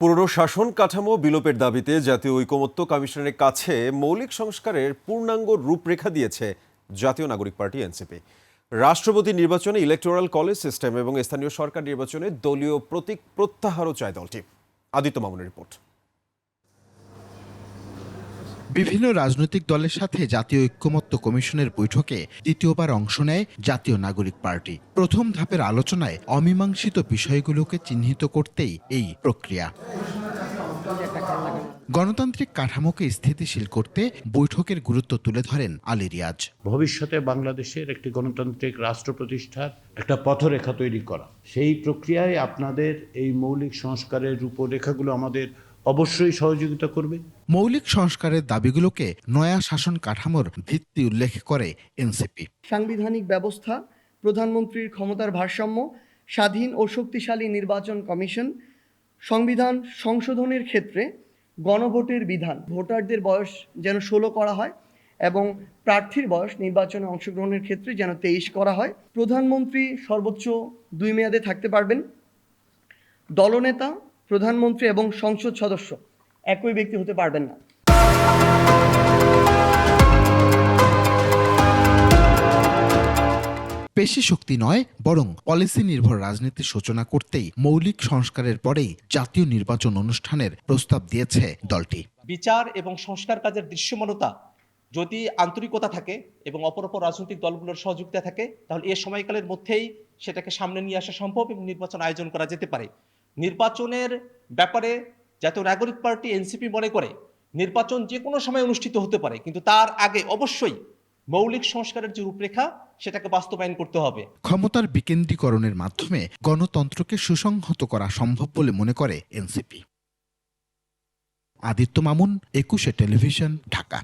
পুরনো শাসন কাঠামো বিলোপের দাবিতে জাতীয় ঐকমত্য কমিশনের কাছে মৌলিক সংস্কারের পূর্ণাঙ্গ রূপরেখা দিয়েছে জাতীয় নাগরিক পার্টি এনসিপি। রাষ্ট্রপতি নির্বাচনে ইলেকটোরাল কলেজ সিস্টেম এবং স্থানীয় সরকার নির্বাচনে দলীয় প্রতীক প্রত্যাহারও চায় দলটি। আদিত্য মামুনের রিপোর্ট। বিভিন্ন রাজনৈতিক দলের সাথে জাতীয় ঐকমত্য কমিশনের বৈঠকে দ্বিতীয়বার অংশ নেয় জাতীয় নাগরিক পার্টি। প্রথম ধাপের আলোচনায় অমীমাংসিত বিষয়গুলোকে চিহ্নিত করতেই এই প্রক্রিয়া। গণতান্ত্রিক কাঠামোকে স্থিতিশীল করতে বৈঠকের গুরুত্ব তুলে ধরেন আলী রিয়াজ। ভবিষ্যতে বাংলাদেশের একটি গণতান্ত্রিক রাষ্ট্র প্রতিষ্ঠার একটা পথরেখা তৈরি করা, সেই প্রক্রিয়ায় আপনাদের এই মৌলিক সংস্কারের রূপরেখাগুলো আমাদের অবশ্যই সহযোগিতা করবে। মৌলিক সংস্কারের দাবিগুলোকে নয়া শাসন কাঠামোর ভিত্তি উল্লেখ করে এনসিপি। সাংবিধানিক ব্যবস্থা, প্রধানমন্ত্রীর ক্ষমতার ভারসাম্য, স্বাধীন ও শক্তিশালী নির্বাচন কমিশন, সংবিধান সংশোধনের ক্ষেত্রে গণভোটের বিধান, ভোটারদের বয়স যেন 16 করা হয় এবং প্রার্থীর বয়স নির্বাচনে অংশগ্রহণের ক্ষেত্রে যেন 23 করা হয়। প্রধানমন্ত্রী সর্বোচ্চ 2 মেয়াদে থাকতে পারবেন। দলনেতা, প্রধানমন্ত্রী এবং সংসদ সদস্য একই ব্যক্তি হতে পারবেন না। পেশি শক্তি নয়, বরং পলিসি নির্ভর রাজনীতির সূচনা করতেই মৌলিক সংস্কারের পরেই জাতীয় নির্বাচন অনুষ্ঠানের প্রস্তাব দিয়েছে দলটি। বিচার এবং সংস্কার কাজের দৃশ্যমানতা যদি আন্তরিকতা থাকে এবং অপর রাজনৈতিক দলগুলোর সহযোগিতা থাকে, তাহলে এই সময়কালের মধ্যেই সেটাকে সামনে নিয়ে আসা সম্ভব এবং নির্বাচন আয়োজন করা যেতে পারে। নির্বাচনের ব্যাপারে জাতীয় নাগরিক পার্টি এনসিপি মনে করে নির্বাচন যে কোনো সময় অনুষ্ঠিত হতে পারে, কিন্তু তার আগে অবশ্যই মৌলিক সংস্কারের যে রূপরেখা সেটাকে বাস্তবায়ন করতে হবে। ক্ষমতার বিকেন্দ্রীকরণের মাধ্যমে গণতন্ত্রকে সুসংহত করা সম্ভব বলে মনে করে এনসিপি। আদিত্য মামুন, 21 টেলিভিশন, ঢাকা।